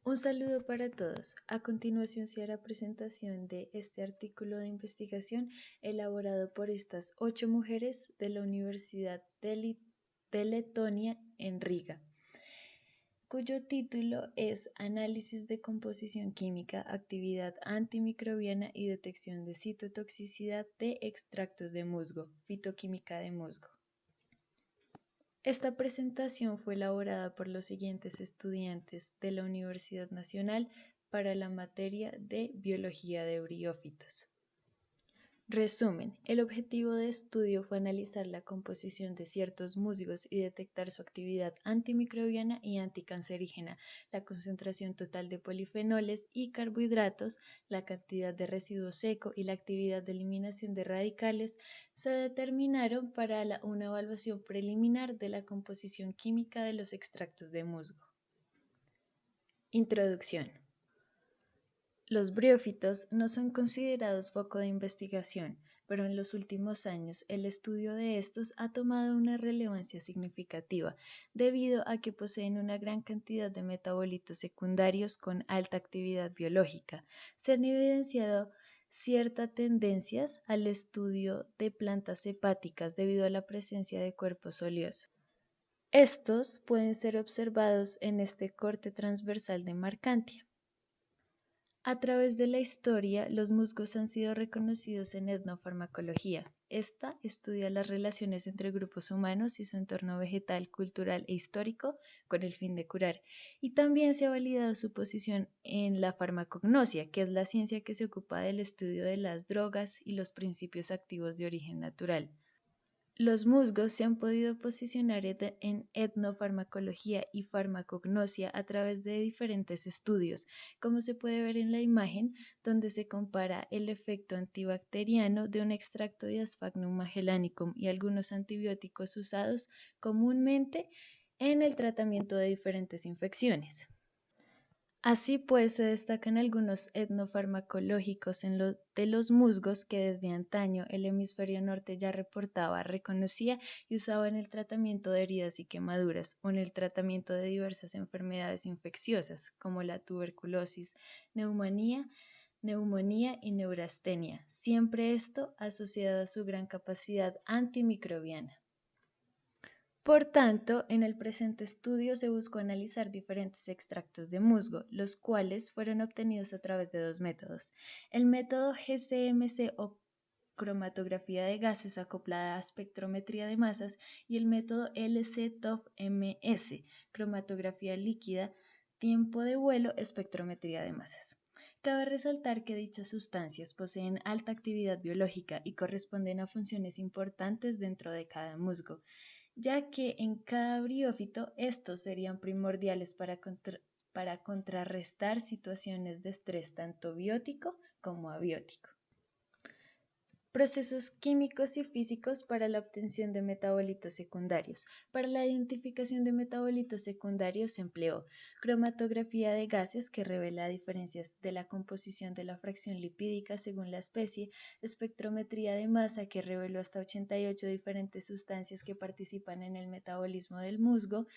Un saludo para todos. A continuación se hará presentación de este artículo de investigación elaborado por estas 8 mujeres de la Universidad de Letonia en Riga, cuyo título es Análisis de composición química, actividad antimicrobiana y detección de citotoxicidad de extractos de musgo, fitoquímica de musgo. Esta presentación fue elaborada por los siguientes estudiantes de la Universidad Nacional para la materia de Biología de Briófitos. Resumen: el objetivo de estudio fue analizar la composición de ciertos musgos y detectar su actividad antimicrobiana y anticancerígena, la concentración total de polifenoles y carbohidratos, la cantidad de residuo seco y la actividad de eliminación de radicales se determinaron para una evaluación preliminar de la composición química de los extractos de musgo. Introducción. Los briófitos no son considerados foco de investigación, pero en los últimos años el estudio de estos ha tomado una relevancia significativa debido a que poseen una gran cantidad de metabolitos secundarios con alta actividad biológica. Se han evidenciado ciertas tendencias al estudio de plantas hepáticas debido a la presencia de cuerpos oleosos. Estos pueden ser observados en este corte transversal de Marcantia. A través de la historia, los musgos han sido reconocidos en etnofarmacología. Esta estudia las relaciones entre grupos humanos y su entorno vegetal, cultural e histórico con el fin de curar. Y también se ha validado su posición en la farmacognosia, que es la ciencia que se ocupa del estudio de las drogas y los principios activos de origen natural. Los musgos se han podido posicionar en etnofarmacología y farmacognosia a través de diferentes estudios, como se puede ver en la imagen, donde se compara el efecto antibacteriano de un extracto de Asphagnum magellanicum y algunos antibióticos usados comúnmente en el tratamiento de diferentes infecciones. Así pues, se destacan algunos etnofarmacológicos de los musgos que desde antaño el hemisferio norte ya reportaba, reconocía y usaba en el tratamiento de heridas y quemaduras o en el tratamiento de diversas enfermedades infecciosas como la tuberculosis, neumonía y neurastenia, siempre esto asociado a su gran capacidad antimicrobiana. Por tanto, en el presente estudio se buscó analizar diferentes extractos de musgo, los cuales fueron obtenidos a través de dos métodos. El método GCMC o cromatografía de gases acoplada a espectrometría de masas y el método LC-TOF-MS, cromatografía líquida, tiempo de vuelo, espectrometría de masas. Cabe resaltar que dichas sustancias poseen alta actividad biológica y corresponden a funciones importantes dentro de cada musgo, ya que en cada briófito estos serían primordiales para contrarrestar situaciones de estrés tanto biótico como abiótico. Procesos químicos y físicos para la obtención de metabolitos secundarios. Para la identificación de metabolitos secundarios se empleó cromatografía de gases que revela diferencias de la composición de la fracción lipídica según la especie, espectrometría de masa que reveló hasta 88 diferentes sustancias que participan en el metabolismo del musgo,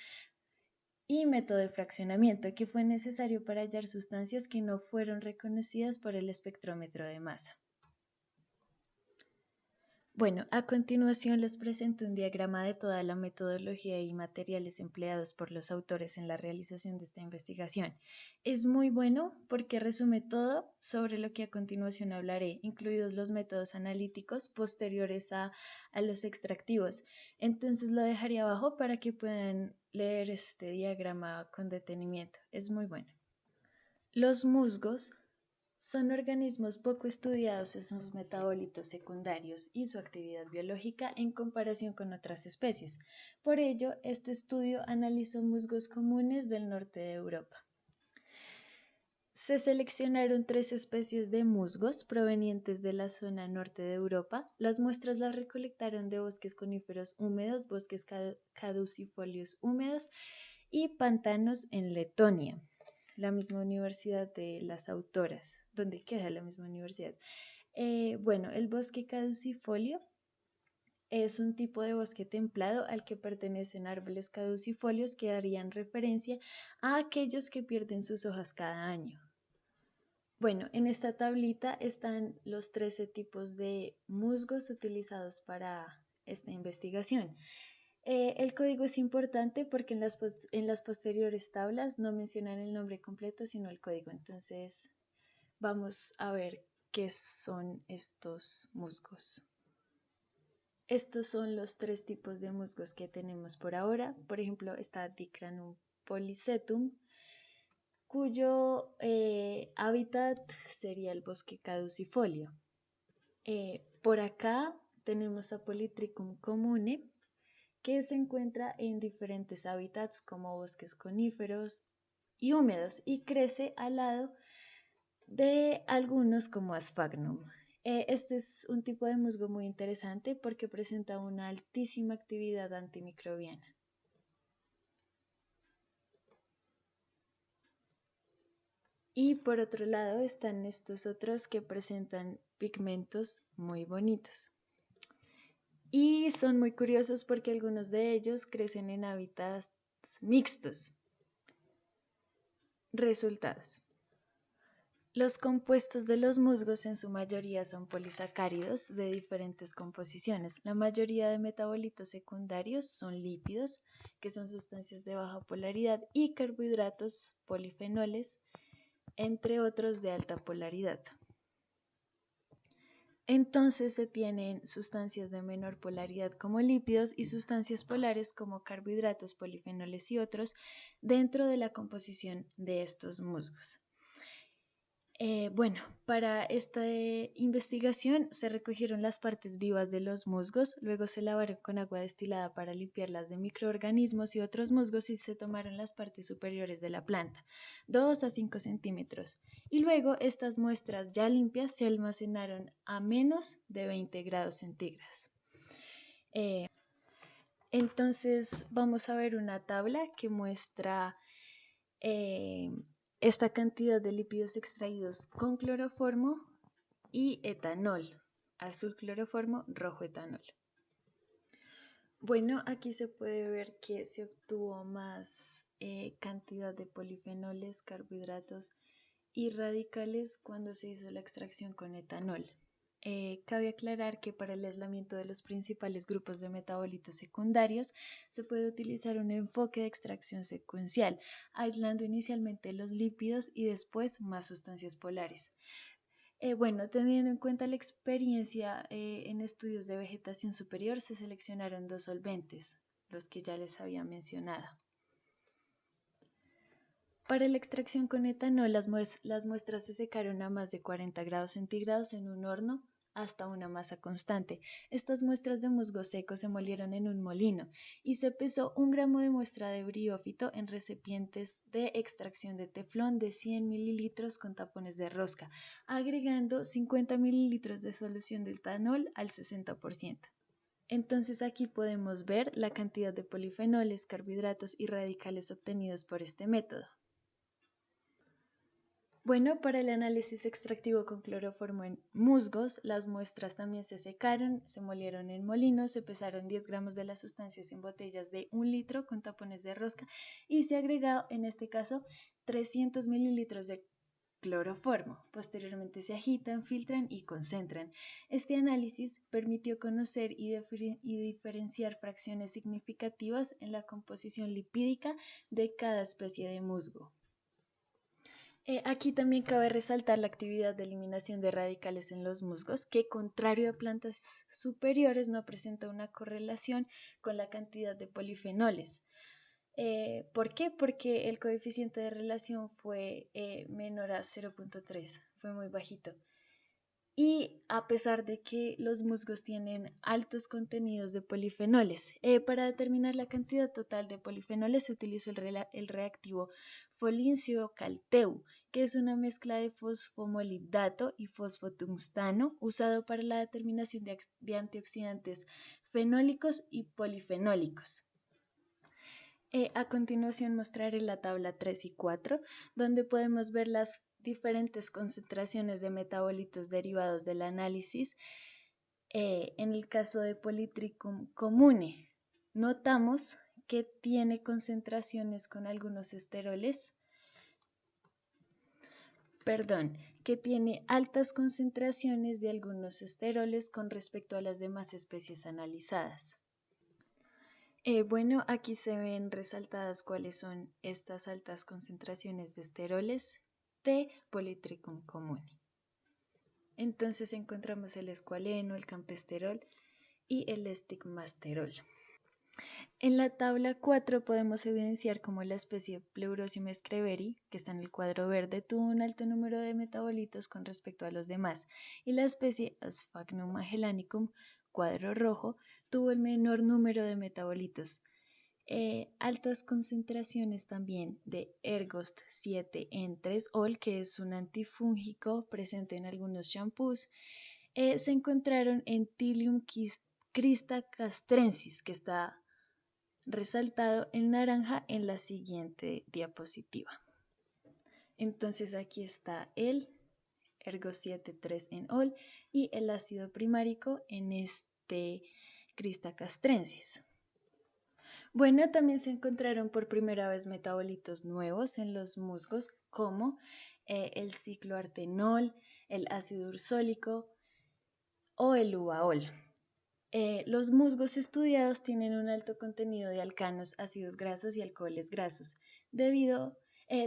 y método de fraccionamiento que fue necesario para hallar sustancias que no fueron reconocidas por el espectrómetro de masa. Bueno, a continuación les presento un diagrama de toda la metodología y materiales empleados por los autores en la realización de esta investigación. Es muy bueno porque resume todo sobre lo que a continuación hablaré, incluidos los métodos analíticos posteriores a los extractivos. Entonces lo dejaré abajo para que puedan leer este diagrama con detenimiento. Es muy bueno. Los musgos son organismos poco estudiados en sus metabolitos secundarios y su actividad biológica en comparación con otras especies. Por ello, este estudio analizó musgos comunes del norte de Europa. Se seleccionaron 3 especies de musgos provenientes de la zona norte de Europa. Las muestras las recolectaron de bosques coníferos húmedos, bosques caducifolios húmedos y pantanos en Letonia, la misma universidad de las autoras. ¿Dónde queda la misma universidad? Bueno, el bosque caducifolio Es un tipo de bosque templado al que pertenecen árboles caducifolios que darían referencia a aquellos que pierden sus hojas cada año. Bueno, en esta tablita están los 13 tipos de musgos utilizados para esta investigación. El código es importante porque en las posteriores tablas no mencionan el nombre completo, sino el código. Entonces, vamos a ver qué son estos musgos. Estos son los 3 tipos de musgos que tenemos por ahora. Por ejemplo, está Dicranum polysetum, cuyo hábitat sería el bosque caducifolio. Por acá tenemos a Polytrichum comune, que se encuentra en diferentes hábitats como bosques coníferos y húmedos y crece al lado de algunos como Asphagnum. Este es un tipo de musgo muy interesante porque presenta una altísima actividad antimicrobiana. Y por otro lado están estos otros que presentan pigmentos muy bonitos. Y son muy curiosos porque algunos de ellos crecen en hábitats mixtos. Resultados. Los compuestos de los musgos en su mayoría son polisacáridos de diferentes composiciones. La mayoría de metabolitos secundarios son lípidos, que son sustancias de baja polaridad, y carbohidratos, polifenoles, entre otros de alta polaridad. Entonces se tienen sustancias de menor polaridad como lípidos y sustancias polares como carbohidratos, polifenoles y otros dentro de la composición de estos musgos. Bueno, para esta investigación se recogieron las partes vivas de los musgos, luego se lavaron con agua destilada para limpiarlas de microorganismos y otros musgos y se tomaron las partes superiores de la planta, 2 a 5 centímetros, y luego estas muestras ya limpias se almacenaron a menos de 20 grados centígrados. Entonces vamos a ver una tabla que muestra esta cantidad de lípidos extraídos con cloroformo y etanol, azul cloroformo, rojo etanol. Bueno, aquí se puede ver que se obtuvo más cantidad de polifenoles, carbohidratos y radicales cuando se hizo la extracción con etanol. Cabe aclarar que para el aislamiento de los principales grupos de metabolitos secundarios se puede utilizar un enfoque de extracción secuencial, aislando inicialmente los lípidos y después más sustancias polares. Bueno, teniendo en cuenta la experiencia en estudios de vegetación superior, se seleccionaron 2 solventes, los que ya les había mencionado. Para la extracción con etanol, las muestras se secaron a más de 40 grados centígrados en un horno hasta una masa constante. Estas muestras de musgo seco se molieron en un molino y se pesó 1 gramo de muestra de briófito en recipientes de extracción de teflón de 100 mililitros con tapones de rosca, agregando 50 mililitros de solución de etanol al 60%. Entonces aquí podemos ver la cantidad de polifenoles, carbohidratos y radicales obtenidos por este método. Bueno, para el análisis extractivo con cloroformo en musgos, las muestras también se secaron, se molieron en molinos, se pesaron 10 gramos de las sustancias en botellas de 1 litro con tapones de rosca y se agregó, en este caso, 300 mililitros de cloroformo. Posteriormente se agitan, filtran y concentran. Este análisis permitió conocer y diferenciar fracciones significativas en la composición lipídica de cada especie de musgo. Aquí también cabe resaltar la actividad de eliminación de radicales en los musgos, que contrario a plantas superiores no presenta una correlación con la cantidad de polifenoles. ¿Por qué? Porque el coeficiente de relación fue menor a 0.3, fue muy bajito. Y a pesar de que los musgos tienen altos contenidos de polifenoles, para determinar la cantidad total de polifenoles se utilizó el reactivo folincio-calteu, que es una mezcla de fosfomolibdato y fosfotungstano usado para la determinación de antioxidantes fenólicos y polifenólicos. A continuación mostraré la tabla 3 y 4, donde podemos ver las diferentes concentraciones de metabolitos derivados del análisis En el caso de Polytrichum comune, notamos que tiene concentraciones con algunos esteroles, que tiene altas concentraciones de algunos esteroles con respecto a las demás especies analizadas. Bueno, aquí se ven resaltadas cuáles son estas altas concentraciones de esteroles de Polytrichum comune. Entonces encontramos el escualeno, el campesterol y el estigmasterol. En la tabla 4 podemos evidenciar cómo la especie Pleurosimum screveri, que está en el cuadro verde, tuvo un alto número de metabolitos con respecto a los demás, y la especie Asphagnum magellanicum, cuadro rojo, tuvo el menor número de metabolitos. Altas concentraciones también de Ergost 7 en 3-ol, que es un antifúngico presente en algunos shampoos, se encontraron en Thylium crista castrensis, que está resaltado en naranja en la siguiente diapositiva. Entonces aquí está el Ergo 7,3 en ol y el ácido primárico en este Crista castrensis. Bueno, también se encontraron por primera vez metabolitos nuevos en los musgos como el cicloartenol, el ácido ursólico o el uvaol. Los musgos estudiados tienen un alto contenido de alcanos, ácidos grasos y alcoholes grasos.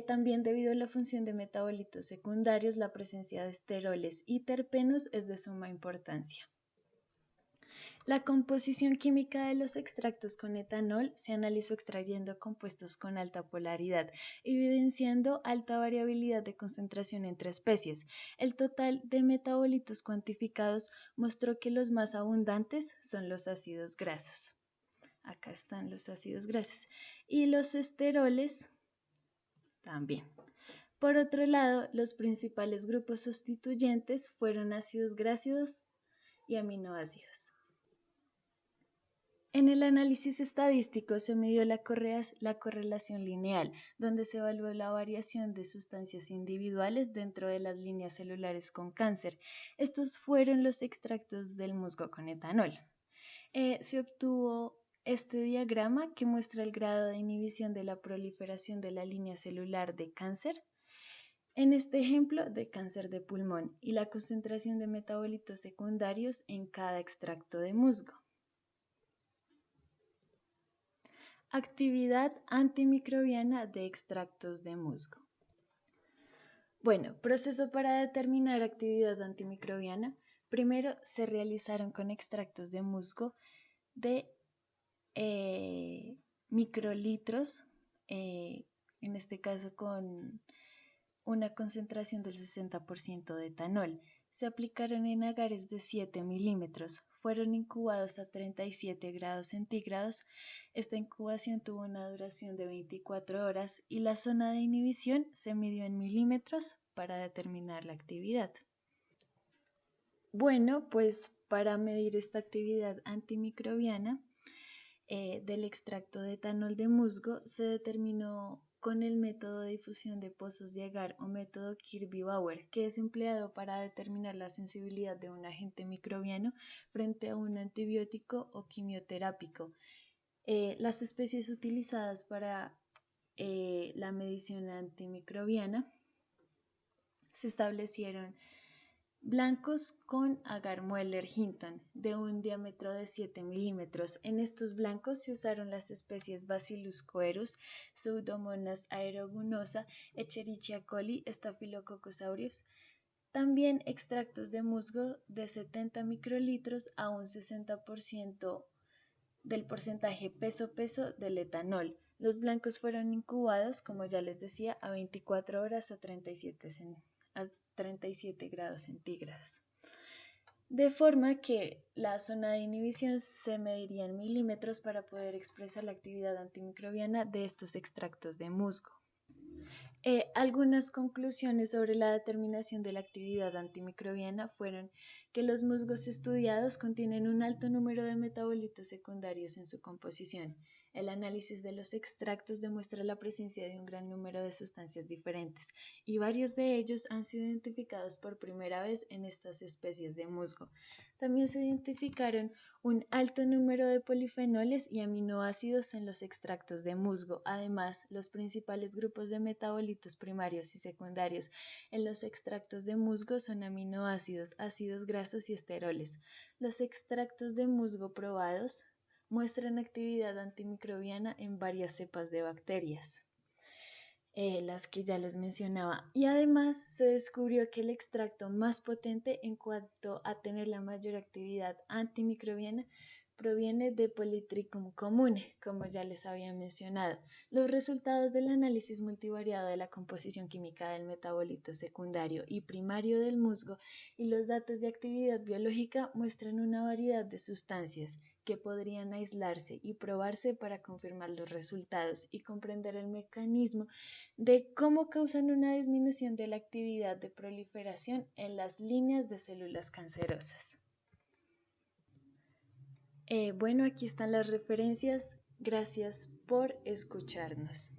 También debido a la función de metabolitos secundarios, la presencia de esteroles y terpenos es de suma importancia. La composición química de los extractos con etanol se analizó extrayendo compuestos con alta polaridad, evidenciando alta variabilidad de concentración entre especies. El total de metabolitos cuantificados mostró que los más abundantes son los ácidos grasos. Acá están los ácidos grasos. Y los esteroles también. Por otro lado, los principales grupos sustituyentes fueron ácidos grasos y aminoácidos. En el análisis estadístico se midió la correlación lineal, donde se evaluó la variación de sustancias individuales dentro de las líneas celulares con cáncer. Estos fueron los extractos del musgo con etanol. Se obtuvo este diagrama que muestra el grado de inhibición de la proliferación de la línea celular de cáncer, en este ejemplo de cáncer de pulmón, y la concentración de metabolitos secundarios en cada extracto de musgo. Actividad antimicrobiana de extractos de musgo. Bueno, proceso para determinar actividad antimicrobiana. Primero se realizaron con extractos de musgo de microlitros, en este caso con una concentración del 60% de etanol. Se aplicaron en agares de 7 milímetros. Fueron incubados a 37 grados centígrados. Esta incubación tuvo una duración de 24 horas y la zona de inhibición se midió en milímetros para determinar la actividad. Bueno, pues para medir esta actividad antimicrobiana del extracto de etanol de musgo se determinó con el método de difusión de pozos de agar o método Kirby-Bauer, que es empleado para determinar la sensibilidad de un agente microbiano frente a un antibiótico o quimioterápico. Las especies utilizadas para la medición antimicrobiana se establecieron blancos con agar Mueller-Hinton de un diámetro de 7 milímetros. En estos blancos se usaron las especies Bacillus coerus, Pseudomonas aeruginosa, Escherichia coli, Staphylococcus aureus. También extractos de musgo de 70 microlitros a un 60% del porcentaje peso-peso del etanol. Los blancos fueron incubados, como ya les decía, a 24 horas a 37 grados centígrados. De forma que la zona de inhibición se mediría en milímetros para poder expresar la actividad antimicrobiana de estos extractos de musgo. Algunas conclusiones sobre la determinación de la actividad antimicrobiana fueron que los musgos estudiados contienen un alto número de metabolitos secundarios en su composición. El análisis de los extractos demuestra la presencia de un gran número de sustancias diferentes y varios de ellos han sido identificados por primera vez en estas especies de musgo. También se identificaron un alto número de polifenoles y aminoácidos en los extractos de musgo. Además, los principales grupos de metabolitos primarios y secundarios en los extractos de musgo son aminoácidos, ácidos grasos y esteroles. Los extractos de musgo probados muestran actividad antimicrobiana en varias cepas de bacterias, las que ya les mencionaba. Y además se descubrió que el extracto más potente en cuanto a tener la mayor actividad antimicrobiana proviene de Polytrichum comune, como ya les había mencionado. Los resultados del análisis multivariado de la composición química del metabolito secundario y primario del musgo y los datos de actividad biológica muestran una variedad de sustancias que podrían aislarse y probarse para confirmar los resultados y comprender el mecanismo de cómo causan una disminución de la actividad de proliferación en las líneas de células cancerosas. Bueno, aquí están las referencias. Gracias por escucharnos.